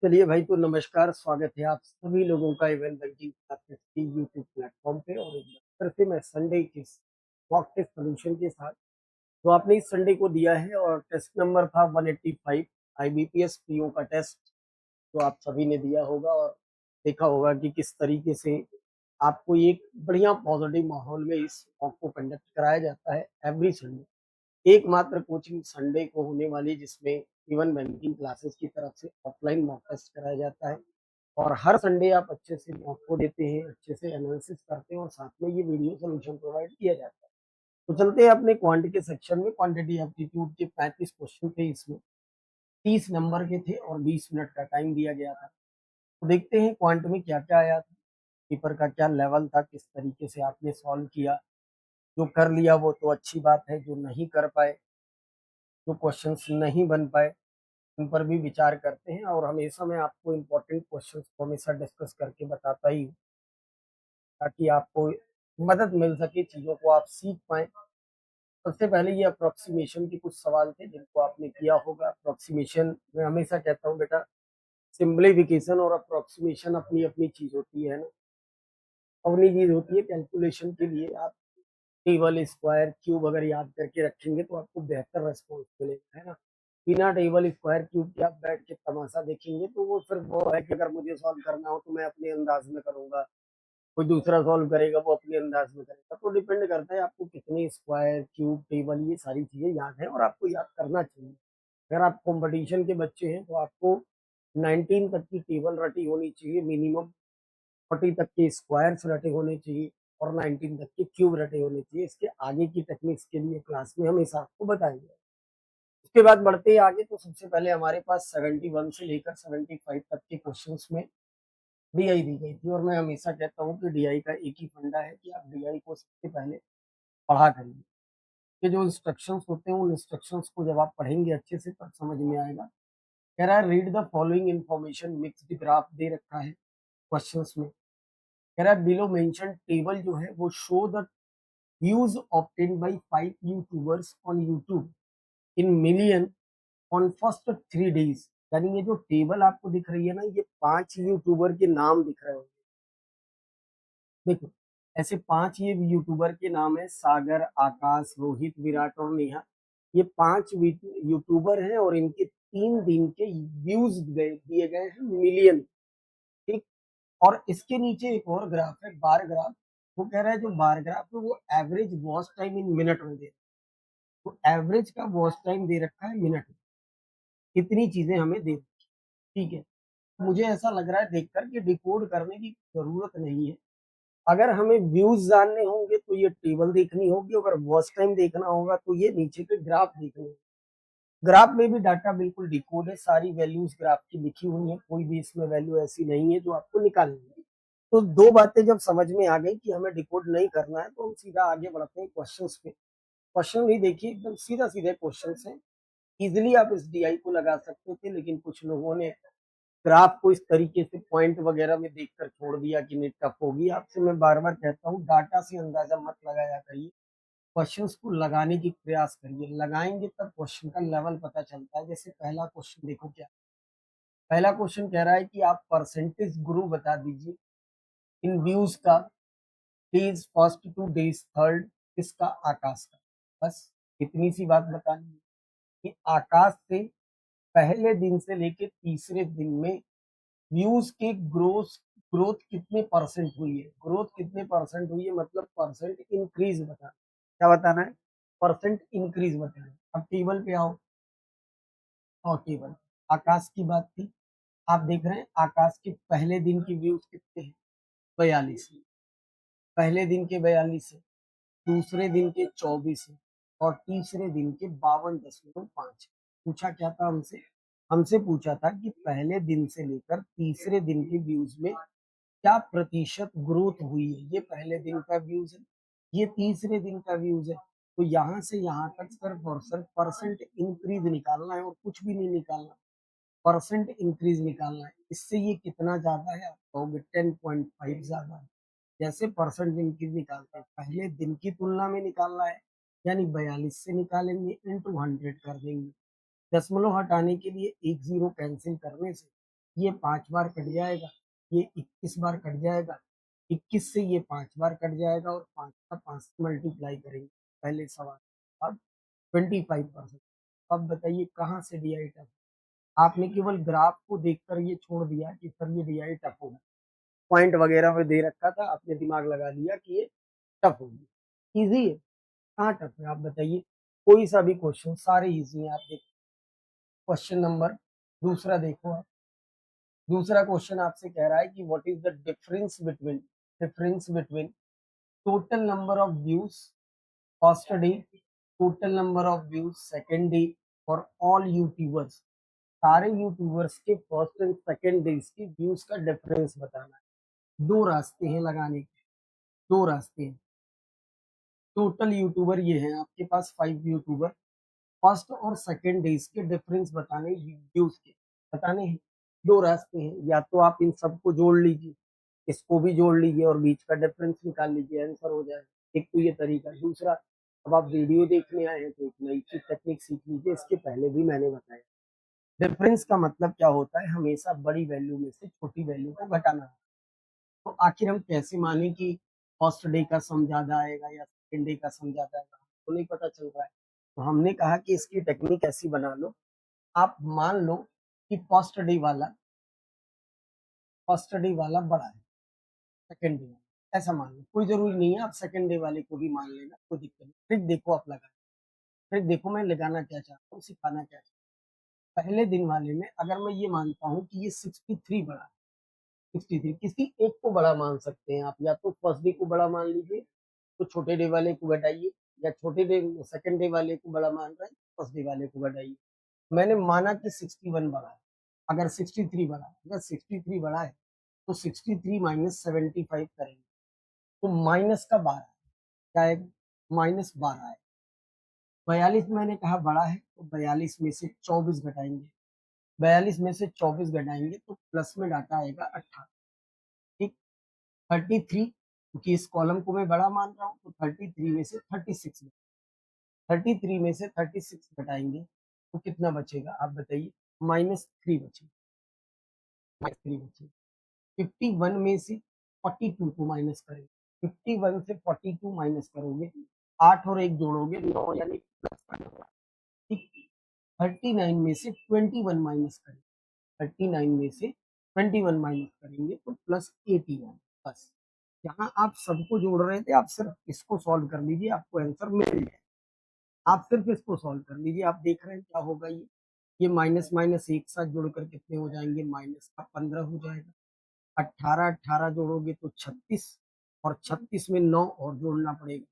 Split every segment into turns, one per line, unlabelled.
चलिए भाई, तो नमस्कार, स्वागत है आप सभी लोगों का इवेंट बैंकिंग क्लासेस की यूट्यूब प्लेटफॉर्म पे। और एक बार फिर से मैं संडे के मॉक टेस्ट सोल्यूशन के साथ, तो आपने इस संडे को दिया है और टेस्ट नंबर था 185 आईबीपीएस पीओ का टेस्ट, जो आप सभी ने दिया होगा और देखा होगा कि किस तरीके से आपको एक बढ़िया पॉजिटिव माहौल में इस मॉक को कंडक्ट कराया जाता है एवरी संडे। एकमात्र कोचिंग संडे को होने वाली जिसमें इवन बैंकिंग क्लासेस की तरफ से ऑफलाइन मॉक टेस्ट कराया जाता है। और हर संडे आप अच्छे से मॉक को देते हैं, अच्छे से एनालिसिस करते हैं और साथ में ये वीडियो सोल्यूशन प्रोवाइड किया जाता है। तो चलते हैं अपने क्वांटिटी के सेक्शन में। क्वांटिटी एप्टीट्यूड के 35 क्वेश्चन थे, इसमें 30 नंबर के थे और 20 मिनट का टाइम दिया गया था। तो देखते हैं क्वांट में क्या क्या आया था, पेपर का क्या लेवल था, किस तरीके से आपने सॉल्व किया। जो कर लिया वो तो अच्छी बात है, जो नहीं कर पाए, जो क्वेश्चंस नहीं बन पाए, उन पर भी विचार करते हैं। और हमेशा मैं आपको इम्पोर्टेंट क्वेश्चंस को हमेशा डिस्कस करके बताता ही हूँ, ताकि आपको मदद मिल सके, चीज़ों को आप सीख पाएँ। सबसे पहले ये अप्रोक्सीमेशन के कुछ सवाल थे जिनको आपने किया होगा। अप्रोक्सीमेशन मैं हमेशा कहता हूँ बेटा, सिम्प्लीफिकेशन और अप्रोक्सीमेशन अपनी अपनी चीज़ होती है ना, अपनी चीज़ होती है। कैलकुलेशन के लिए आप टेबल, स्क्वायर, क्यूब अगर याद करके रखेंगे तो आपको बेहतर रेस्पॉन्स मिलेगा, है ना। बिना टेबल, स्क्वायर, क्यूब के आप बैठ के तमाशा देखेंगे तो वो सिर्फ वो है कि अगर मुझे सॉल्व करना हो तो मैं अपने अंदाज में करूंगा, कोई दूसरा सॉल्व करेगा वो अपने अंदाज में करेगा। तो डिपेंड करता है आपको कितने स्क्वायर, क्यूब, टेबल, ये सारी चीजें याद है और आपको याद करना चाहिए। अगर आप कंपटीशन के बच्चे हैं तो आपको 19 तक की टेबल रटी होनी चाहिए मिनिमम, 40 तक के स्क्वायर्स रटे होने चाहिए और 19 तक के क्यूब रटे होने चाहिए। इसके आगे की टेक्निक्स के लिए क्लास में हमेशा आपको बताएंगे। उसके बाद बढ़ते ही आगे, तो सबसे पहले हमारे पास 71 से लेकर 75 तक के क्वेश्चंस में डीआई दी गई थी। और मैं हमेशा कहता हूँ कि डीआई का एक ही फंडा है कि आप डीआई को सबसे पहले पढ़ा करिए। कि जो इंस्ट्रक्शंस होते हैं उन इंस्ट्रक्शंस को जब आप पढ़ेंगे अच्छे से तब समझ में आएगा। कह रहा है read the following information mixed graph दे रखा है क्वेश्चंस में। कह रहा है बिलो मेंशन टेबल जो है वो show the views obtained by 5 YouTubers on YouTube in million on first 3 days। यानी ये जो टेबल आपको दिख रही है ना, ये 5 यूट्यूबर के नाम दिख रहे होंगे। देखो, ऐसे 5 ये यूट्यूबर के नाम है, सागर, आकाश, रोहित, विराट और नेहा। ये 5 यूट्यूबर हैं और इनके 3 दिन के व्यूज दिए गए हैं मिलियन। ठीक। और इसके नीचे एक और ग्राफ है, बार ग्राफ। वो कह रहा है जो बार ग्राफ है वो average watch time in minute में दे, तो एवरेज का वॉच टाइम दे रखा है मिनट में। इतनी चीजें हमें दे रखी है, ठीक है। मुझे ऐसा लग रहा है देखकर कि डिकोड करने की जरूरत नहीं है। अगर हमें व्यूज जानने होंगे तो ये टेबल देखनी होगी, अगर वॉच टाइम देखना होगा तो ये नीचे के ग्राफ देखने होंगे। ग्राफ में भी डाटा बिल्कुल डिकोड है, सारी वैल्यूज ग्राफ की लिखी हुई है, कोई भी इसमें वैल्यू ऐसी नहीं है जो आपको निकालनी है। तो दो बातें जब समझ में आ गई कि हमें डिकोड नहीं करना है, तो हम सीधा आगे बढ़ते हैं क्वेश्चंस पे। क्वेश्चन भी देखिए, एकदम सीधा सीधे क्वेश्चंस हैं। इजिली आप इस डीआई को लगा सकते थे, लेकिन कुछ लोगों ने ग्राफ को इस तरीके से पॉइंट वगैरह में देखकर छोड़ दिया कि नहीं टफ होगी। आपसे मैं बार बार कहता हूँ, डाटा से अंदाजा मत लगाया करिए, क्वेश्चंस को लगाने की प्रयास करिए। लगाएंगे तब क्वेश्चन का लेवल पता चलता है। जैसे पहला क्वेश्चन देखो क्या, पहला क्वेश्चन कह रहा है कि आप परसेंटेज ग्रो बता दीजिए इन व्यूज का, days first two days third, किसका, आकाश का। बस इतनी सी बात बतानी है कि आकाश से पहले दिन से लेके तीसरे दिन में व्यूज के ग्रोथ कितने परसेंट हुई है। ग्रोथ कितने परसेंट हुई है मतलब परसेंट इंक्रीज बताना। क्या बताना है, परसेंट इंक्रीज बताना है। अब टेबल पे आओ, और टेबल आकाश की बात थी। आप देख रहे हैं आकाश के पहले दिन की व्यूज कितने हैं, 42 है। पहले दिन के 42 है, दूसरे दिन के 24 है और तीसरे दिन के 52.5। पूछा क्या था हमसे, हमसे पूछा था कि पहले दिन से लेकर तीसरे दिन के व्यूज में क्या प्रतिशत ग्रोथ हुई है। ये पहले दिन का व्यूज है, ये तीसरे दिन का व्यूज है। तो यहाँ से यहाँ तक सिर्फ और सिर्फ परसेंट इंक्रीज निकालना है और कुछ भी नहीं निकालना, परसेंट इंक्रीज निकालना है। इससे ये कितना ज्यादा है, आप कहोगे 10.5 ज्यादा है। जैसे परसेंट इंक्रीज निकालते हैं पहले दिन की तुलना में निकालना है, यानी 42 से निकालेंगे, इंटू 100 कर देंगे। दशमलव हटाने के लिए एक जीरो कैंसिल करने से ये 5 बार कट जाएगा, ये 21 बार कट जाएगा, 21 से ये 5 बार कट जाएगा और 5 का 5 से मल्टीप्लाई करेंगे पहले सवाल। अब 25%। अब बताइए कहाँ से DI टफ? आपने केवल ग्राफ को देखकर ये छोड़ दिया कि सर ये DI टफ होगा, पॉइंट वगैरह में दे रखा था, आपने दिमाग लगा लिया कि ये टफ होगी। इजी है, कहाँ टफ है आप बताइए? कोई सा भी क्वेश्चन सारे इजी हैं। आप देखिए क्वेश्चन नंबर दूसरा देखो आप। दूसरा क्वेश्चन आपसे कह रहा है कि what is the difference between total number of views first day, total number of views second day और ऑल यूट्यूबर्स, सारे यूट्यूबर्स के फर्स्ट एंड सेकंड डेज के व्यूज का डिफरेंस बताना है। दो रास्ते हैं लगाने के, दो रास्ते हैं। टोटल यूट्यूबर ये हैं आपके पास 5 यूट्यूबर, फर्स्ट और सेकंड डेज के डिफरेंस बताने, व्यूज के बताने हैं। दो रास्ते हैं, या तो आप इन सबको जोड़ लीजिए, इसको भी जोड़ लीजिए और बीच का डिफरेंस निकाल लीजिए, आंसर हो जाएगा। एक तो ये तरीका। दूसरा, अब आप वीडियो देखने आए हैं तो एक नई चीज टेक्निक सीख लीजिए, इसके पहले भी मैंने बताया। डिफरेंस का मतलब क्या होता है? हमेशा बड़ी वैल्यू में से छोटी वैल्यू को घटाना। तो आखिर हम कैसे माने कि फर्स्ट डे का सम ज्यादा आएगा या सेकेंड डे का सम ज्यादा आएगा, तो नहीं पता चल रहा है। तो हमने कहा कि इसकी टेक्निक ऐसी बना लो, आप मान लो कि फर्स्ट डे वाला बड़ा है सेकेंड डे वाला, ऐसा मान लो। कोई जरूरी नहीं है, आप सेकेंड डे वाले को भी मान लेना, कोई दिक्कत नहीं। ट्रिक देखो आप लगा, ट्रिक देखो मैं लगाना क्या चाहता हूँ, सिखाना क्या चाहता हूँ। पहले दिन वाले में अगर मैं ये मानता हूँ कि ये 63 बड़ा है, 63 किसी एक को बड़ा मान सकते हैं आप, या तो फर्स्ट डे को बड़ा मान लीजिए तो छोटे डे वाले को घटाइए, या छोटे डे सेकंड डे वाले को बड़ा मान रहे हैं, फर्स्ट डे वाले को घटाइए। मैंने माना कि 61 बड़ा है, अगर 63 बड़ा है, अगर 63 बड़ा है तो 63 माइनस 75 करेंगे तो माइनस का 12 क्या है, -12 है। 42 मैंने कहा बड़ा है तो 42 में से 24 घटाएंगे, 42 में से 24 घटाएंगे तो प्लस में डाटा आएगा 18। ठीक, 33, क्योंकि इस कॉलम को मैं बड़ा मान रहा हूँ तो 33 में से 36, 33 में से 36 घटाएंगे तो कितना बचेगा आप बताइए? -3 बचेगा, -3 बचेगा। 51 में से 42 को माइनस करेंगे, 51 से 42 माइनस करोगे, 8 और 1 जोड़ोगे 9, यानी प्लस का नंबर। ठीक, 39 में से 21 माइनस करेंगे, 39 में से 21 माइनस करेंगे तो +81। बस, यहाँ आप सबको जोड़ रहे थे, आप सिर्फ इसको सॉल्व कर लीजिए, आपको आंसर मिल जाए। आप सिर्फ इसको सॉल्व कर लीजिए, आप देख रहे हैं क्या होगा। ये माइनस माइनस एक साथ जोड़कर कितने हो जाएंगे? माइनस का 15 हो जाएगा। 18 18 जोड़ोगे तो 36, और 36 में 9 और जोड़ना पड़ेगा।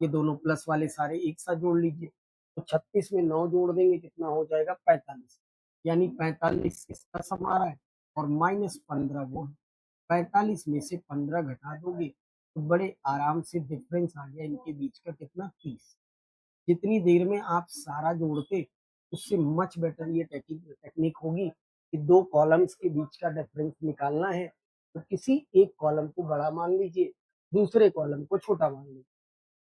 ये दोनों प्लस वाले सारे एक साथ जोड़ लीजिए, तो 36 में 9 जोड़ देंगे कितना हो जाएगा? 45। यानी 45 इसका सम आ रहा है और -15 वो है। 45 में से 15 घटा दोगे तो बड़े आराम से डिफरेंस आ गया इनके बीच का, कितना? 30। जितनी देर में आप सारा जोड़ते उससे मच बेटर ये टेक्निक होगी कि दो कॉलम्स के बीच का डिफरेंस निकालना है तो किसी एक कॉलम को बड़ा मान लीजिए, दूसरे कॉलम को छोटा मान लीजिए।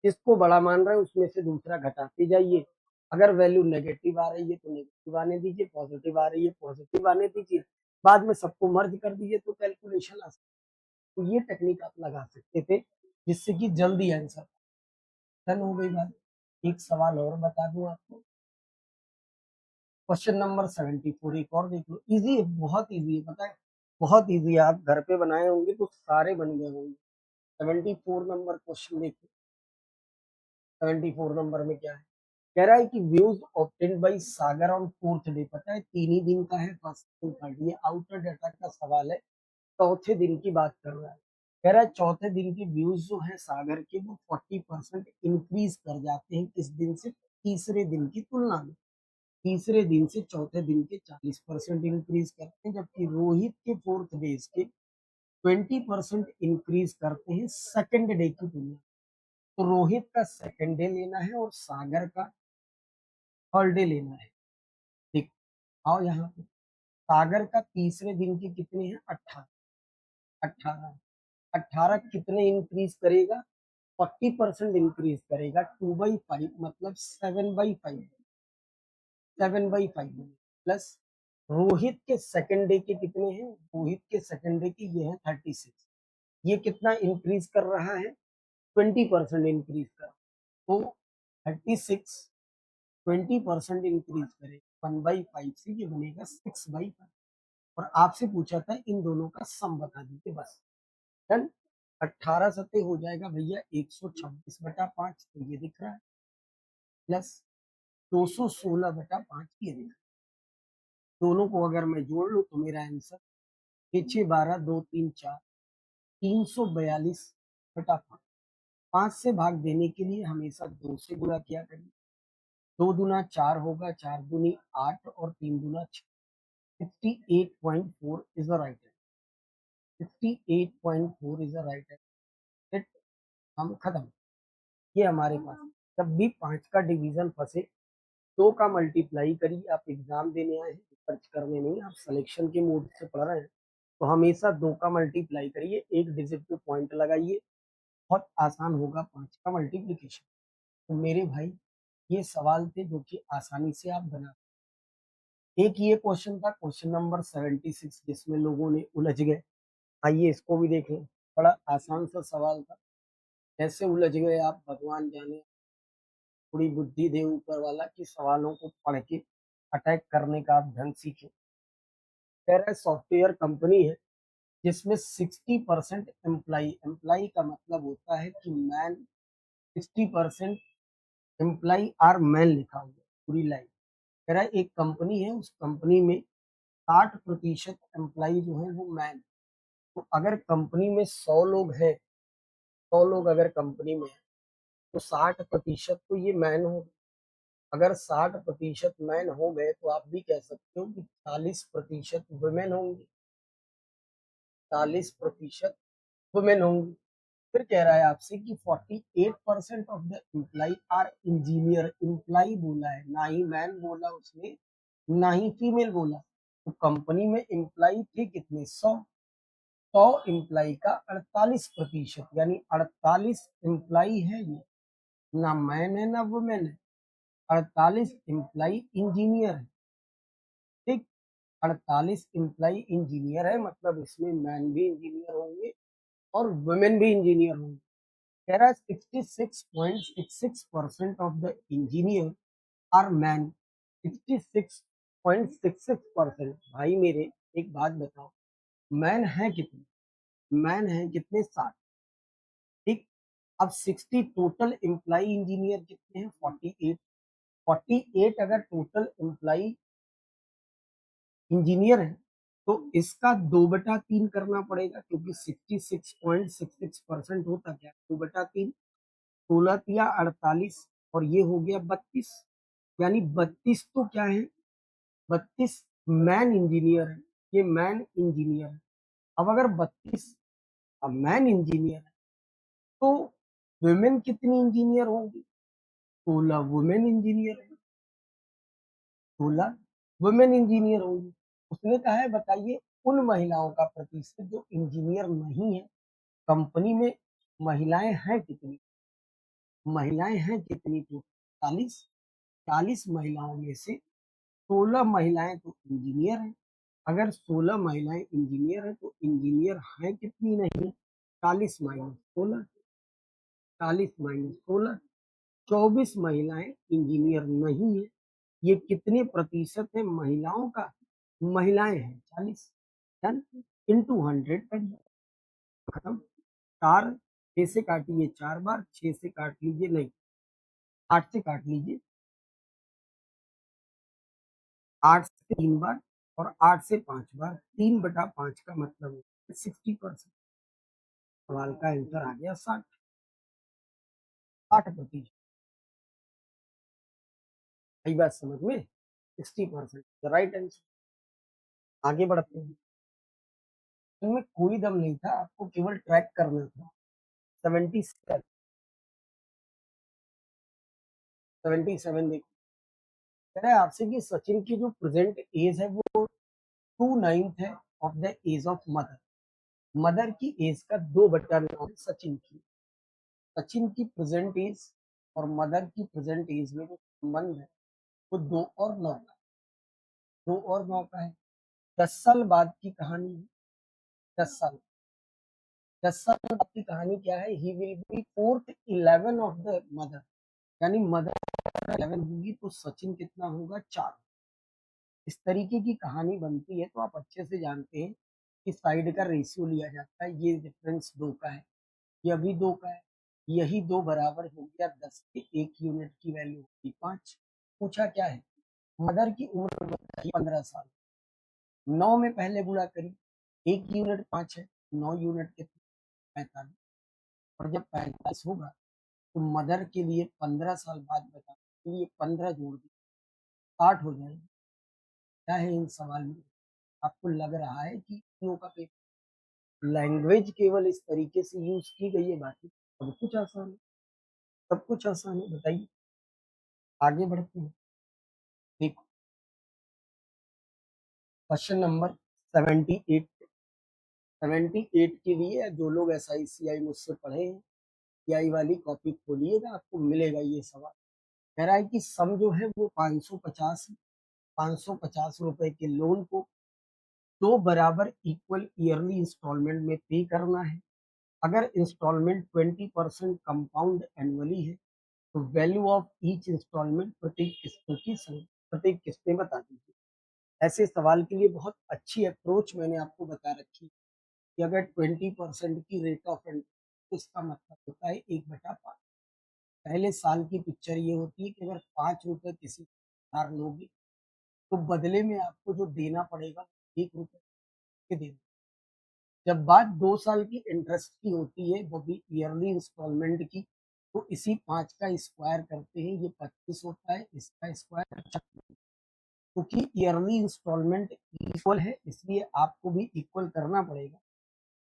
जिसको बड़ा मान रहे हैं उसमें से दूसरा घटाते जाइए। अगर वैल्यू नेगेटिव आ रही है तो नेगेटिव आने दीजिए, पॉजिटिव आ रही है पॉजिटिव आने दीजिए, बाद में सबको मर्ज कर दीजिए तो कैलकुलेशन आ सकती है। तो ये टेक्निक आप लगा सकते थे जिससे कि जल्दी आंसर। डन हो गई बात। एक सवाल और बता दूं आपको, क्वेश्चन नंबर 74, एक और देख लो। इजी है, बहुत इजी है, पता है बहुत इजी है। आप घर पे बनाए होंगे तो सारे बन गए होंगे। 74 नंबर क्वेश्चन देखिए। 74 नंबर में क्या है? कह रहा है कि views obtained by Sagar on fourth day. पता है 3 ही दिन का है, फर्स्ट सेकंड थर्ड, ये आउटर डाटा का सवाल है। चौथे दिन की बात कर रहा है। कह रहा है चौथे दिन के व्यूज जो है सागर के वो 40% इंक्रीज कर जाते हैं किस दिन से? तीसरे दिन की तुलना में। तीसरे दिन से चौथे दिन के 40% इंक्रीज करते हैं, जबकि रोहित के फोर्थ डेज के 20% इंक्रीज करते हैं सेकंड डे की तुलना में। तो रोहित का सेकंड डे लेना है और सागर का थर्ड डे लेना है। ठीक, आओ यहाँ पे। सागर का तीसरे दिन की कितने हैं? 18। 18, 18 कितने इंक्रीज करेगा? 40% इंक्रीज करेगा। 2/5 मतलब 7/5, 7/5 प्लस रोहित के सेकंड डे के कितने हैं? रोहित के सेकंड डे के ये है 36। ये कितना इंक्रीज कर रहा है? 20% इंक्रीज कर। तो 36 20% इंक्रीज करे 1/5 से ये बनेगा 6/5। और आपसे पूछा था इन दोनों का सम बता दीजिए बस। डन। 18 सत्ते हो जाएगा भैया 126/5, तो ये दिख रहा है, प्लस 216/5 ये दिख रहा है। दोनों को अगर मैं जोड़ लूं तो मेरा आंसर 6 6 12 2 3 4 342/5। 5 से भाग देने के लिए हमेशा 2 से गुणा किया करिए। 2 दूना 4 होगा, 4 दूनी 8 और 3 दूना 6। 68.4 is the right answer. 68.4 is the right answer. हम खत्म। ये हमारे पास जब भी 5 का डिवीजन फंसे 2 का मल्टीप्लाई करिए। आप एग्जाम देने आए हैं, सर्च करने नहीं, आप सिलेक्शन के मोड से पढ़ रहे हैं, तो हमेशा 2 का मल्टीप्लाई करिए, एक डिजिट पे पॉइंट लगाइए, बहुत आसान होगा 5 का मल्टीप्लीकेशन। तो मेरे भाई ये सवाल थे जो कि आसानी से आप बना। एक ये क्वेश्चन था, क्वेश्चन नंबर 76, जिसमें लोगों ने उलझ गए। आइए इसको भी देख लें। बड़ा आसान सा सवाल था, कैसे उलझ गए आप भगवान जाने। थोड़ी बुद्धि दे ऊपर वाला कि सवालों को पढ़ के अटैक करने का आप ढंग सीखें। कह रहा है सॉफ्टवेयर कंपनी है जिसमें 60% एम्प्लाई, एम्प्लाई का मतलब होता है कि मैन, 60% एम्प्लाई आर मैन लिखा हुआ है पूरी लाइन। कह रहा है एक कंपनी है, उस कंपनी में 60% एम्प्लाई जो है वो मैन। तो अगर कंपनी में 100 लोग हैं, 100 लोग अगर कंपनी में है तो 60% तो ये मैन हो। अगर 60% मैन हो गए तो आप भी कह सकते हो कि 40% वुमेन होंगी, 40% वुमेन होंगी। फिर कह रहा है आपसे कि 48% of the employee are engineer. Employee बोला है, ना ही मैन बोला उसने, ना ही फीमेल बोला। तो कंपनी में एम्प्लाई थे कितने? 100। 100 एम्प्लाई का 48%, यानी 48 एम्प्लाई है ये, ना मैन है ना वुमेन है। 48 एम्प्लाई इंजीनियर है। ठीक, 48 एम्प्लाई इंजीनियर है, मतलब इसमें मैन भी इंजीनियर होंगे और वुमेन भी इंजीनियर होंगे। कह रहा है 66.66% of the engineer are man. 66.66%। भाई मेरे एक बात बताओ, मैन है कितने? मैन है कितने? 60। ठीक, अब 60 टोटल एम्प्लाई इंजीनियर कितने हैं? 48। 48 अगर टोटल एम्प्लाई इंजीनियर है तो इसका 2/3 करना पड़ेगा, क्योंकि 66.66% होता क्या? 2/3। 16 या 48 और ये हो गया 32, यानी 32 तो क्या है? 32 मैन इंजीनियर है, ये मैन इंजीनियर है। अब अगर 32 मैन इंजीनियर है तो वुमेन कितनी इंजीनियर होंगी? 16 वुमेन इंजीनियर है, 16 वुमेन इंजीनियर होंगी। उसने कहा है बताइए उन महिलाओं का प्रतिशत जो इंजीनियर नहीं है। कंपनी में महिलाएं हैं कितनी? महिलाएं हैं कितनी? तो 40। 40 महिलाओं में से 16 महिलाएं तो इंजीनियर हैं। अगर 16 महिलाएं इंजीनियर हैं तो इंजीनियर हैं कितनी? नहीं, 40 माइनस 16, 40 माइनस 16, 24 महिलाएं इंजीनियर नहीं है। ये कितने प्रतिशत है महिलाओं का? महिलाएं हैं 40। डन। इंटू 100 करिए, खत्म। 4 6 से काटिए 4 बार, 6 से काट लीजिए, नहीं 8 से काट लीजिए, 8 से 3 बार और 8 से 5 बार। 3/5 का मतलब है 60%। सवाल का आंसर आ गया 60। 60%। सही बात समझ में? 60% राइट आंसर। आगे बढ़ते हैं। इनमें कोई दम नहीं था, आपको केवल ट्रैक करना था। 77, 77 देखो। कह रहा है आपसे कि सचिन की जो प्रेजेंट एज है वो 2/9 है of the age of mother. Mother की एज का 2/9 सचिन की। सचिन की प्रेजेंट एज और मदर की प्रेजेंट एज में जो संबंध है वो 2 और 9 का। 2 और मौका है। 10 साल बाद की कहानी है। 10 साल 10 साल बाद की कहानी क्या है? He will be fourth 11 of the mother, यानी मदर 11 होगी तो सचिन कितना होगा? 4। इस तरीके की कहानी बनती है तो आप अच्छे से जानते हैं कि साइड का रेशियो लिया जाता है। ये डिफरेंस 2 का है, ये भी 2 का है, यही 2 बराबर हो गया 10 के 1 यूनिट की वैल्यू होगी 5। पूछा क्या है? मदर की उम्र बताइए 15 साल। 9 में पहले गुणा करिए, 1 यूनिट 5 है, 9 यूनिट कितने? 45। और जब 45 होगा तो मदर के लिए 15 साल बाद बता, तो ये 15 जोड़ दी 60 हो जाएगी। क्या है इन सवाल में? आपको लग रहा है कि इन का पेपर लैंग्वेज केवल इस तरीके से यूज की गई है, बाकी सब कुछ आसान है, सब कुछ आसान है। बताइए, आगे बढ़ते हैं। देखो, क्वेश्चन नंबर 78। 78 के लिए जो लोग SICI मुझसे पढ़े हैं, CI वाली कॉपी खोलिएगा, आपको मिलेगा ये सवाल। कह रहा है कि सम जो है वो 550 है। 550 रुपए के लोन को 2 बराबर इक्वल ईयरली इंस्टॉलमेंट में पे करना है। अगर इंस्टॉलमेंट 20% कंपाउंड एनुअली है तो वैल्यू ऑफ ईच इंस्टॉलमेंट प्रत्येक किस्तों की प्रत्येक किस्तें बता दीजिए। ऐसे सवाल के लिए बहुत अच्छी अप्रोच मैंने आपको बता रखी है कि अगर 20% की रेट ऑफ इंटरेस्ट, तो इसका मतलब होता है 1/5। पहले साल की पिक्चर ये होती है कि अगर 5 रुपए किसी उधार लोगे तो बदले में आपको जो देना पड़ेगा 1 रुपए के देना। जब बात 2 साल की इंटरेस्ट की होती है, वो भी ईयरली इंस्टॉलमेंट की, तो इसी 5 का स्क्वायर करते हैं, ये 25 होता है, इसका स्क्वायर 36। क्योंकि ईयरली इंस्टॉलमेंट इक्वल है इसलिए आपको भी इक्वल करना पड़ेगा,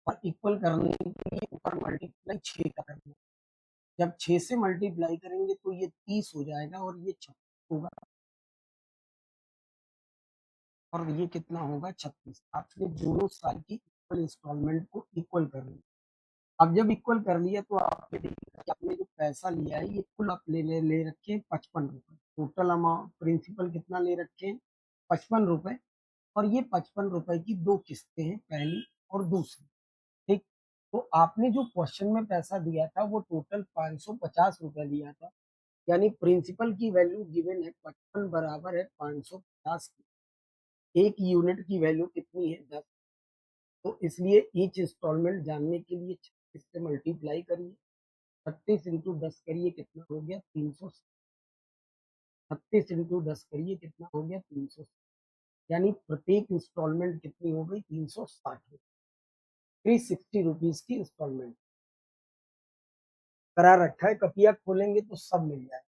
और इक्वल करने के लिए ऊपर मल्टीप्लाई 6 का करना। जब 6 से मल्टीप्लाई करेंगे तो ये 30 हो जाएगा और ये 36 होगा, और ये कितना होगा? 36। आपने दोनों साल की इक्वल इंस्टॉलमेंट को इक्वल कर लिया। अब जब इक्वल कर लिया तो आपने देखा कि आपने जो पैसा लिया है ये कुल आप ले रखे हैं 55 रुपए। टोटल अमाउंट प्रिंसिपल कितना ले रखे हैं? 55 रुपए। और ये 55 रुपए की 2 किस्तें हैं, पहली और दूसरी। ठीक, तो आपने जो क्वेश्चन में पैसा दिया था वो टोटल 550 रुपए दिया था, यानी प्रिंसिपल की वैल्यू गिवन है 55 बराबर है 550 की। 1 यूनिट की वैल्यू कितनी है? 10। तो इसलिए ईच इंस्टॉलमेंट जानने के लिए 36 से मल्टीप्लाई करिए। 36 इंटू 10 करिए, कितना हो गया? 300। 36 इंटू 10 करिए, कितना हो गया? 300। यानी प्रत्येक इंस्टॉलमेंट कितनी हो गई? 360 रुपये। 360 रुपीज की इंस्टॉलमेंट करा रखा है। कपिया खोलेंगे तो सब मिल जाएगा,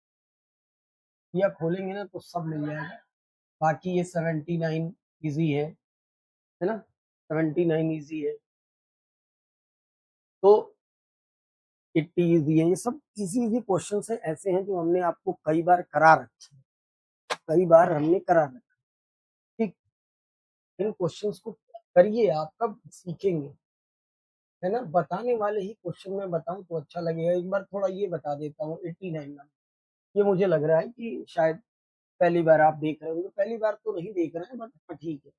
कपिया खोलेंगे ना तो सब मिल जाएगा। बाकी ये 79 इजी है ना? 79 इजी है, तो 80 इजी है। ये सब इजी इजी क्वेश्चन है, ऐसे हैं जो हमने आपको कई बार करा रखे हैं, कई बार हमने करा रखा। ठीक, इन क्वेश्चंस को करिए, आप कब सीखेंगे, है ना? बताने वाले ही क्वेश्चन में बताऊं तो अच्छा लगेगा। एक बार थोड़ा ये बता देता हूँ। 89 नंबर, ये मुझे लग रहा है कि शायद पहली बार आप देख रहे होंगे, पहली बार तो नहीं देख रहे हैं, बट ठीक है,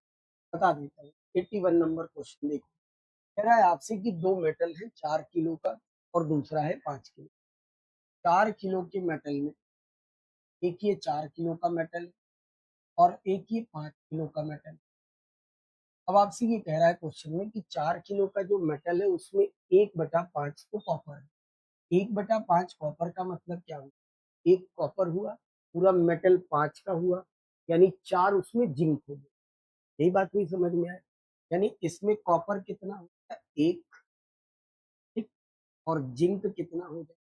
बता देता हूँ। 81 नंबर क्वेश्चन देखो। कह रहा है आपसे कि 2 मेटल है 4 किलो का और दूसरा है 5 किलो। 4 किलो के मेटल में एक ये 4 किलो का मेटल और एक ये 5 किलो का मेटल। अब आपसे ये कह रहा है क्वेश्चन में कि 4 किलो का जो मेटल है उसमें 1/5 तो कॉपर है। 1/5 कॉपर का मतलब क्या हुआ? एक कॉपर हुआ, पूरा मेटल 5 का हुआ, यानी 4 उसमें जिंक हो गया। यही बात हुई, समझ में आया? यानी इसमें कॉपर कितना होता है? 1। ठीक, और जिंक कितना हो जाए?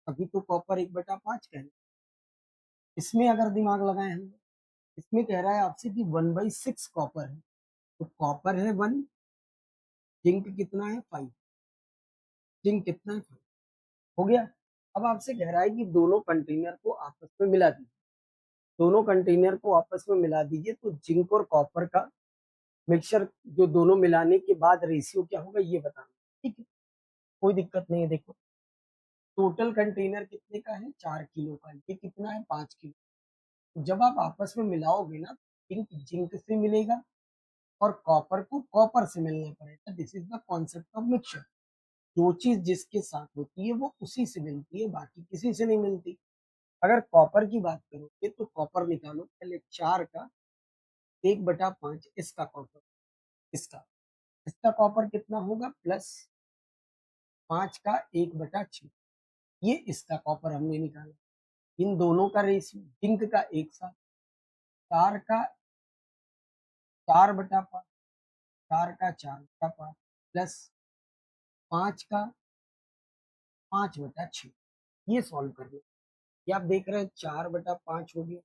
अभी तो कॉपर 1/5 कहना। इसमें अगर दिमाग लगाए हम, इसमें कह रहा है आपसे कि 1/6 कॉपर है, तो कॉपर है 1, जिंक कितना है? 5। जिंक कितना है? 5। हो गया। अब आपसे कह रहा है कि दोनों कंटेनर को आपस में मिला दीजिए। दोनों कंटेनर को आपस में मिला दीजिए तो जिंक और कॉपर का मिक्सचर जो दोनों मिलाने के बाद रेशियो क्या होगा ये बताना। ठीक है, कोई दिक्कत नहीं है। देखो, टोटल कंटेनर कितने का है? 4 किलो का। ये कितना है? 5 किलो। जब आप आपस में मिलाओगे ना, जिंक जिंक से मिलेगा और कॉपर को कॉपर से मिलना पड़ेगा। This is the concept of mixture. जो चीज जिसके साथ होती है वो उसी से मिलती है, बाकी किसी से नहीं मिलती। अगर कॉपर की बात करोगे तो कॉपर निकालो पहले, 4 का 1/5 इसका कॉपर, इसका इसका कॉपर कितना होगा, +5 का 1/6, ये इसका कॉपर हमने निकाला। इन दोनों का रेशियो जिंक का एक साथ, 4 का 4/5, 4 का 4/5 प्लस 5 का 5/6, ये सॉल्व कर लो। ये आप देख रहे हैं 4/5 हो गया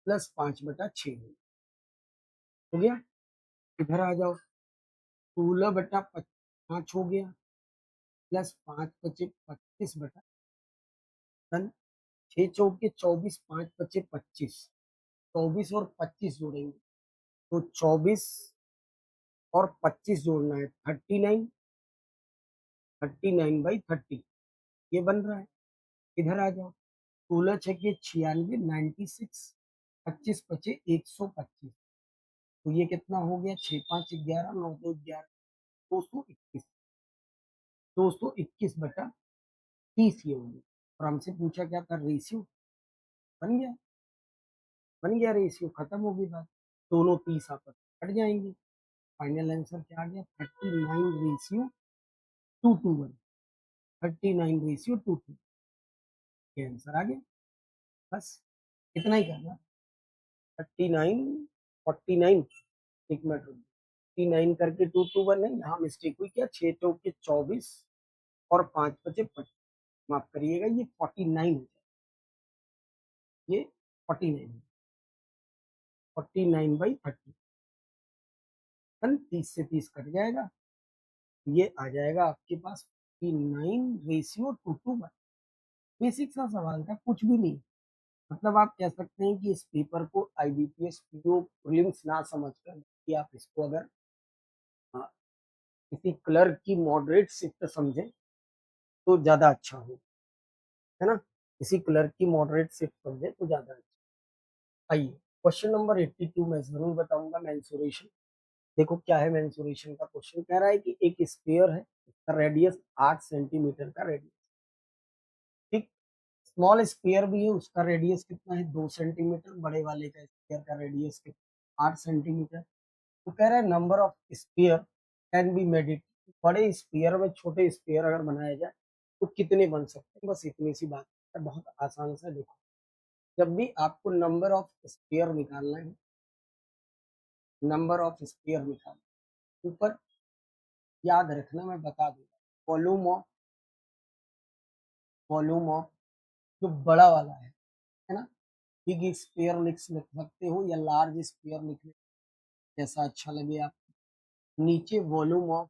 प्लस 5/6 हो गया। इधर आ जाओ, 16/5 हो गया प्लस 5 × 5 = 25 डन। 6 × 4 = 24, 5 × 5 = 25, 24 और 25 जोड़ेंगे तो 24 और 25 जोड़ना है 39, 39/30 ये बन रहा है। इधर आ जाओ, 16×6 = 96, 96, 25 × 5 = 125, तो ये कितना हो गया, 6×5 = 11, 9×2 = 11, 221, 221/30 ये होगी। और हमसे पूछा क्या था, रेशियो। बन गया, बन गया रेशियो, खत्म होगी बात। दोनों 30 आपस में कट जाएंगे। फाइनल आंसर क्या आ गया, 39:2:1, 39:2:2, ये आंसर आ गया। बस इतना ही करना। 39, 49, एक मिनट रुक, 39 करके 2:1 है, यहाँ मिस्टेक हुई क्या, 6×4 = 24 और 5×5 = 25, माफ करिएगा, ये 49 हो जाए, ये 49, 49/30, 30 से 30 कट जाएगा, ये आ जाएगा आपके पास 49:2:1। बेसिक सा सवाल था, कुछ भी नहीं। मतलब आप कह सकते हैं कि इस पेपर को आईबीपीएस पीओ प्रीलिम्स ना समझकर कि आप इसको अगर किसी क्लर्क की मॉडरेट शिफ्ट समझे तो ज्यादा अच्छा हो, है ना। किसी क्लर्क की मॉडरेट शिफ्ट समझे तो ज्यादा अच्छा। आइए, क्वेश्चन नंबर 82 में जरूर बताऊंगा मेंसुरेशन। देखो क्या है मेंसुरेशन का क्वेश्चन, कह रहा है कि एक स्फीयर है, इसका रेडियस 8 सेंटीमीटर का रेडियस, ठीक। स्मॉल स्फीयर भी है, उसका रेडियस कितना है, 2 सेंटीमीटर। बड़े वाले का स्फीयर का रेडियस कितना, 8 सेंटीमीटर। तो कह रहा है number of sphere can be made it, बड़े स्फीयर में छोटे स्फीयर अगर बनाया जाए तो कितने बन सकते हैं, बस इतनी सी बात है, बहुत आसान सा। देखो, जब भी आपको नंबर ऑफ स्फीयर निकालना है, नंबर ऑफ स्फीयर निकालना, ऊपर याद रखना, मैं बता दूंगा, वॉल्यूम ऑफ जो बड़ा वाला है ना, बिग स्फीयर लिख सकते हो या लार्ज स्फीयर लिख, जैसा अच्छा लगे आप। नीचे वॉल्यूम ऑफ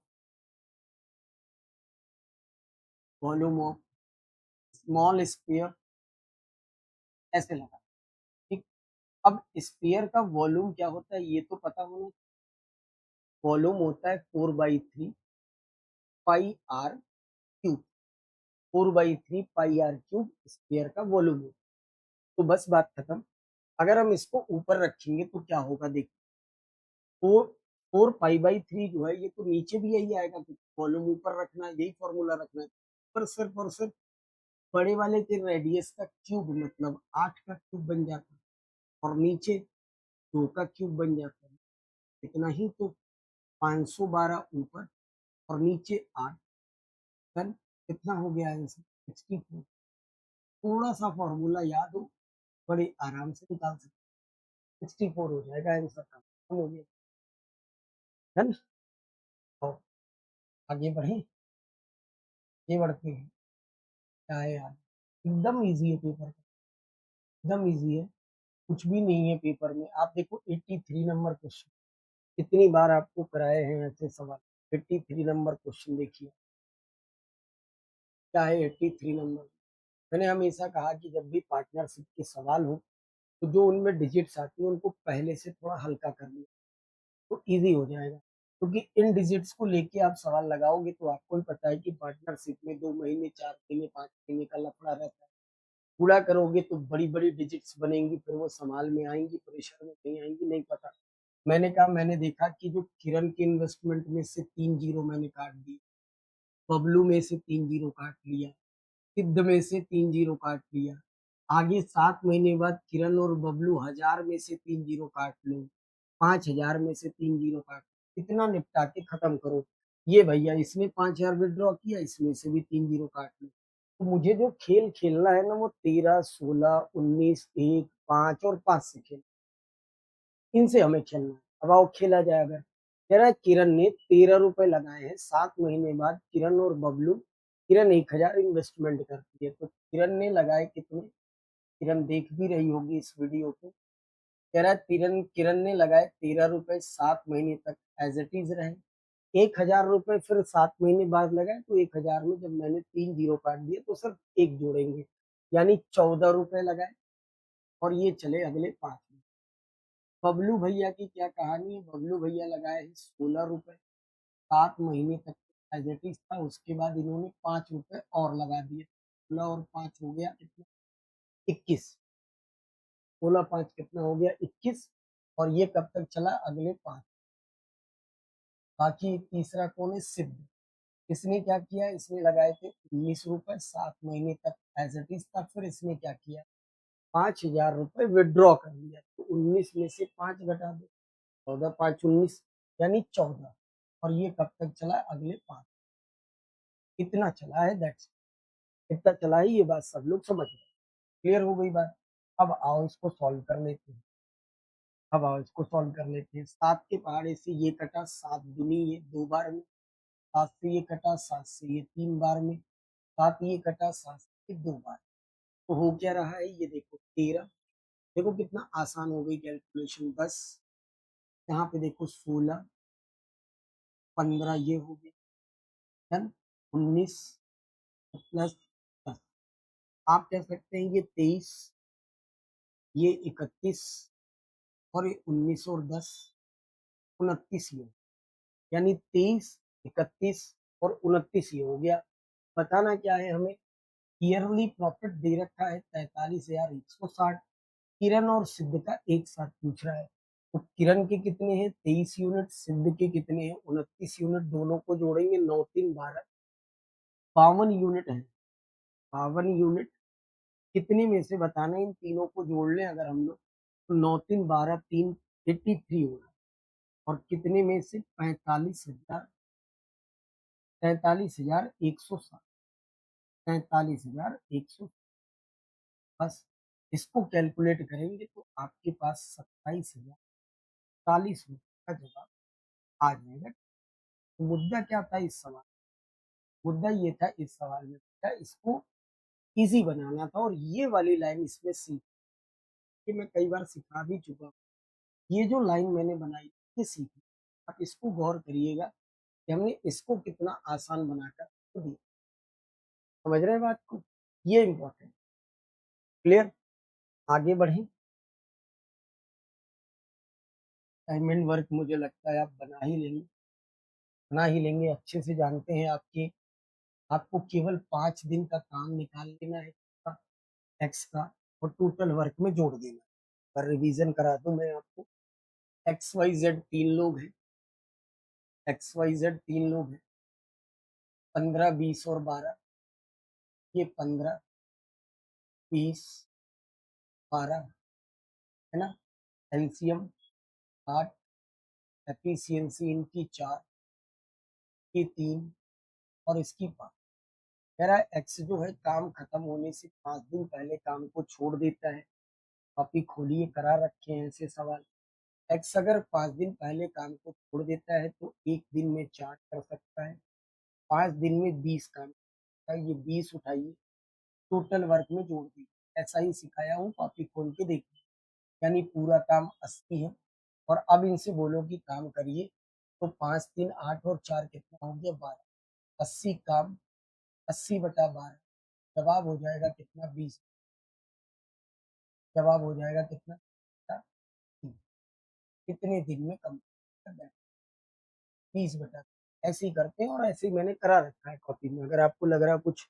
स्मॉल स्फीयर ऐसे लगा, ठीक। अब स्फीयर का वॉल्यूम क्या होता है ये तो पता होना, वॉल्यूम होता है 4/3 पाई r क्यूब, 4/3 पाई r क्यूब स्फीयर का वॉल्यूम है। तो बस बात खत्म। अगर हम इसको ऊपर रखेंगे तो क्या होगा, देखिए, 4 4 पाई/3 जो है ये तो नीचे भी यही आएगा, तो वॉल्यूम ऊपर रखना है, यही फॉर्मूला रखना है, पर सिर्फ और सिर्फ बड़े वाले के रेडियस का क्यूब, मतलब 8 का क्यूब बन जाता है, और नीचे 2 का क्यूब बन जाता है, इतना ही। तो 512 ऊपर और नीचे 8, डन। कितना हो गया आंसर, 64। थोड़ा सा फॉर्मूला याद हो, बड़े आराम से निकाल सकते, 64 हो जाएगा आंसर का, खत्म हो गया, डन। और आगे बढ़े, ये बढ़ते हैं, क्या है यार, एकदम इजी है पेपर, एकदम इजी है, कुछ भी नहीं है पेपर में। आप देखो 83 नंबर क्वेश्चन, कितनी बार आपको कराए हैं ऐसे सवाल। 83 नंबर क्वेश्चन देखिए, क्या है 83 नंबर। मैंने हमेशा कहा कि जब भी पार्टनरशिप के सवाल हो तो जो उनमें डिजिट्स आती हैं उनको पहले से थोड़ा हल्का कर लिया तो इजी हो जाएगा, क्योंकि इन डिजिट्स को लेके आप सवाल लगाओगे तो आपको ही पता है कि पार्टनरशिप में 2 महीने, 4 महीने, 5 महीने का लफड़ा रहता है। पूरा करोगे तो बड़ी-बड़ी डिजिट्स बनेंगी, फिर वो संभाल में आएँगी, प्रेशर में नहीं आएँगी, नहीं पता। मैंने कहा मैंने देखा कि जो किरण के इन्वेस्टमेंट में से 3 ज़ीरो मैंने काट दिए, बबलू में से 3 ज़ीरो काट लिया, सिद्ध में से 3 ज़ीरो काट लिया। आगे 7 महीने बाद किरण और बबलू 1000 में से 3 ज़ीरो काट लो, 5000 में से 3 ज़ीरो काट लो, इतना निपटा के खत्म करो। ये भैया इसने 5000 विथड्रॉ किया, इसमें से भी 3 ज़ीरो काट लो। तो मुझे जो खेल खेलना है ना वो 13, 16, 19, 1, 5 और 5 से खेलना है। इनसे हमें खेलना है। अब आओ खेला जाए अगर। कह रहा है किरण ने 13 रुपए लगाए हैं, 7 महीने बाद किरण और बबलू, किरण 1000 इन्वेस्टमेंट करती है, तो किरण ने लगाए कितने? किरण देख भी रही होगी इस वीडियो को। कह रहा है किरण किरण ने लगाए 13 रुपए, 7 महीने तक एज इट इज रहे। 1000 रुपए फिर 7 महीने बाद लगाए, तो 1000 में जब मैंने 3 जीरो काट दिए तो सिर्फ एक जोड़ेंगे, यानी 14 रुपए लगाए और ये चले अगले 5 में। बबलू भैया की क्या कहानी है? बबलू भैया लगाए हैं 16 रुपए, 7 महीने तक एज इट इज था, उसके बाद इन्होंने 5 रुपए और लगा दिए। 16 और 5 हो गया कितना? 21। 16 5 कितना हो गया? 21। और ये कब तक चला? अगले 5। बाकी तीसरा कौन है? सिद्ध। इसने क्या किया? इसने लगाए थे 19 रुपए, 7 महीने तक एज इट इज था, फिर इसने क्या किया? 5000 रुपए विड्रॉ कर लिया, तो 19 में से 5 घटा दो, 14 5 19, यानी 14। और ये कब तक चला? अगले 5। इतना चला है, दैट्स इतना चला है, ये बात सब लोग समझ रहे हैं। क्लियर हो गई बात? अब आओ इसको सॉल्व कर लेते हैं। अब आओ इसको सॉल्व कर लेते हैं। 7 के पहाड़े से ये कटा, 7 दूनी ये 2 बार में, 7 से ये कटा, 7 से ये 3 बार में, 7 ये कटा, 7 से 2 बार। तो हो क्या रहा है? ये देखो 13। देखो कितना आसान हो गई कैलकुलेशन। 10, यहाँ पे देखो 16, 15 ये हो गया, है ना? 19 प्लस 10। आप कह सकते हैं ये 23, ये 31 और ये 19 और 10, 29 ये, यानी 23, 31 और 29 ये हो गया। बताना क्या है हमें? ईयरली प्रॉफिट दे रखा है 43,160। किरण और सिद्ध का एक साथ पूछ रहा है, तो किरण के कितने हैं? 23 यूनिट, सिद्ध के कितने हैं? 29 यूनिट। दोनों को जोड़ेंगे, 9 3 12, 52 यूनिट है। 52 यूनिट कितने में से बताना है? इन तीनों को जोड़ लें अगर हम लोग, तो 9 3 12 3 83 होगा। और कितने में से? 45,000, 43,160, 43,160। बस इसको कैलकुलेट करेंगे तो आपके पास 27,040 का जवाब आ जाएगा। तो मुद्दा क्या था इस सवाल? मुद्दा ये था इस सवाल में था इसको इजी बनाना था, और ये वाली लाइन इसमें सीख कि मैं कई बार सिखा भी चुका हूँ। ये जो लाइन मैंने बनाई ये सीखी, आप इसको गौर करिएगा कि हमने इसको कितना आसान बनाकर दिया। समझ रहे हैं बात को? ये इम्पोर्टेंट। क्लियर? आगे बढ़े। असाइनमेंट वर्क मुझे लगता है आप बना ही लेंगे, अच्छे से जानते हैं। आपको केवल 5 दिन का काम निकाल लेना है एक्स का, और टोटल वर्क में जोड़ देना। पर रिवीजन करा दूं मैं आपको। एक्स वाई जेड 3 लोग हैं, एक्स वाई जेड 3 लोग हैं, 15 20 और 12, ये 15 20 12 है ना? एलसीएम 8, एफिशिएंसी इनकी 4, ये 3 और इसकी 5। कह रहा है एक्स जो है काम खत्म होने से 5 दिन पहले काम को छोड़ देता है। कॉपी खोलिए, करा रखे हैं ऐसे सवाल। एक्स अगर 5 दिन पहले काम को छोड़ देता है तो एक दिन में 4 कर सकता है, 5 दिन में 20 काम करता है। ये 20 उठाइए, टोटल वर्क में जोड़ दीजिए। ऐसा ही सिखाया हूँ, कॉपी खोल के देखिए। यानी पूरा काम 80 है। और अब इनसे बोलो कि काम करिए, तो 5 3 8 और 4 कितना हो गया? 12। 80 काम, 80/12, जवाब हो जाएगा कितना? 20। जवाब हो जाएगा कितना? 30। कितने दिन में कंप्लीट कर दें? 20/, ऐसे ही करते हैं। और ऐसे ही मैंने करा रखा है कॉपी में। अगर आपको लग रहा है कुछ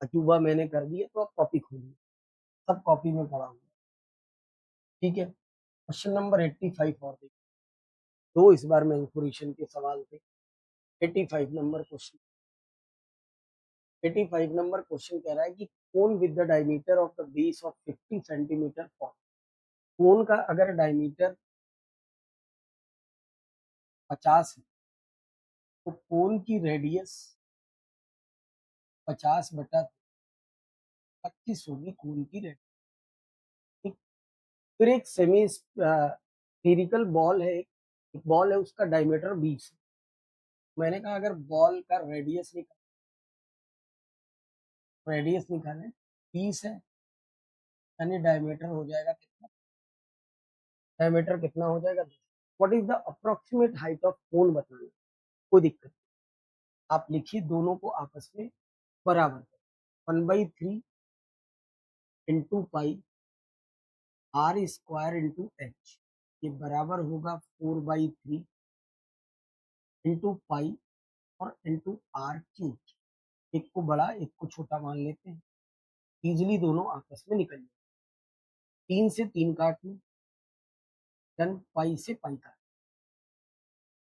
अचूबा मैंने कर दिया तो आप कॉपी खोलिए। सब कॉपी में पड़ा हुआ है। ठीक है, क्वेश्चन नंबर 85 और देखिए, दो इस बार मेंसुरेशन के सवाल थे। 85 नंबर क्वेश्चन, 85 नंबर क्वेश्चन कह रहा है कि cone with the diameter of the base of 50 centimetre for, cone का अगर डायमीटर 50 है तो कोन की रेडियस 50/25 होगी कोन की रेडियस। फिर एक सेमी स्फेरिकल बॉल है, एक बॉल है, उसका डायमीटर 20 है। मैंने कहा अगर बॉल का रेडियस निकालें 20 है, यानी डायमीटर हो जाएगा कितना, डायमीटर कितना हो जाएगा। What is the approximate height of cone बताना, कोई दिक्कत नहीं, आप लिखिए दोनों को आपस में बराबर, 1/3 into pi r square into h, ये बराबर होगा 4/3 इंटू पाई और इंटू आर क्यूब। एक को बड़ा एक को छोटा मान लेते हैं, इजिली दोनों आपस में निकल जाए। 3 से 3 काट लो, डन, पाई से पाई काट,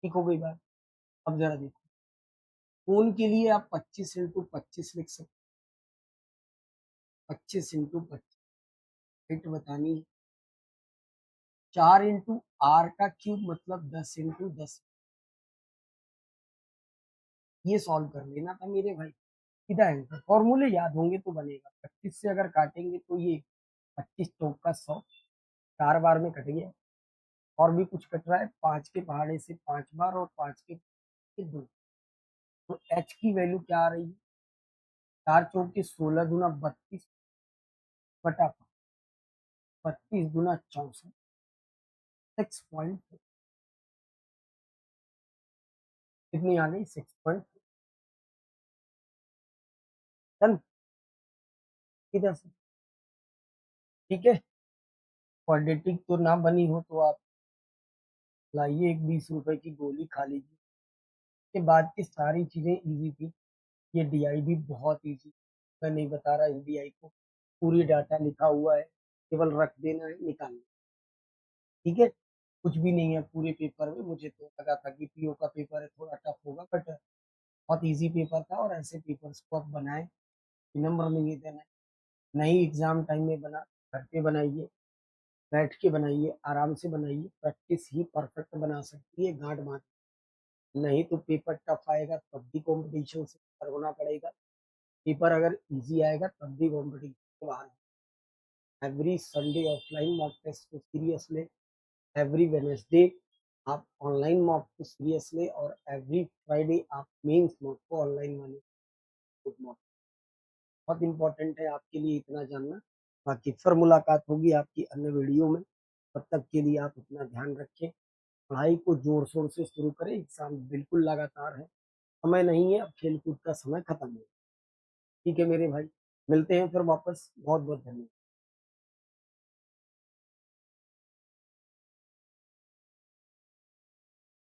ठीक हो गई बात। अब जरा देखो, कोन के लिए आप 25 इंटू 25 लिख सकते, 25 इंटू 25 हाइट बतानी है, 4 इंटू आर का क्यूब मतलब 10 इंटू 10, ये सॉल्व कर लेना था मेरे भाई, सीधा आंसर। फॉर्मूले याद होंगे तो बनेगा। 25 से अगर काटेंगे तो ये 25 चौक का 100, 4 बार में कट गया। और भी कुछ कट रहा है, 5 के पहाड़े से 5 बार और 5 के 2, तो एच की वैल्यू क्या आ रही है, 4 चौक के 16 गुना 32 बटा 32 गुना 64, 6.4, कितनी आ गई, 6.4। डन, इधर से ठीक है। क्वाड्रेटिक तो ना बनी हो तो आप लाइए एक 20 रुपए की गोली खा लीजिए। के बाद की सारी चीजें इजी थी, ये डीआई भी बहुत इजी, मैं नहीं बता रहा इस डीआई को, पूरी डाटा लिखा हुआ है, केवल रख देना है, निकालना, ठीक है। कुछ भी नहीं है पूरे पेपर में, मुझे तो लगा था कि पीओ का पेपर है थोड़ा टफ होगा, बट बहुत इजी पेपर था। और ऐसे पेपर्स को आप बनाए, नंबर निवेदन है, नहीं एग्जाम टाइम में बना, घर पे बनाइए, बैठ के बनाइए, आराम से बनाइए, प्रैक्टिस ही परफेक्ट बना सकती है गांठ बांध। नहीं तो पेपर टफ आएगा तब भी कंपटीशन से बाहर होना पड़ेगा, पेपर अगर इजी आएगा तब भी कंपटीशन से बाहर। Every Sunday offline mock test को सीरियस ले, एवरी वेडनेसडे आप ऑनलाइन मॉक को सीरियस ले, और एवरी फ्राइडे आप मेंस मॉक को ऑनलाइन माने। गुड मॉक बहुत इंपॉर्टेंट है आपके लिए इतना जानना। बाकी फिर मुलाकात होगी आपकी अन्य वीडियो में, तब तक के लिए आप अपना ध्यान रखें, पढ़ाई को जोर शोर से शुरू करें, एग्जाम बिल्कुल लगातार है, समय नहीं है, अब खेल कूद का समय खत्म है। ठीक है मेरे भाई, मिलते हैं फिर वापस, बहुत बहुत धन्यवाद।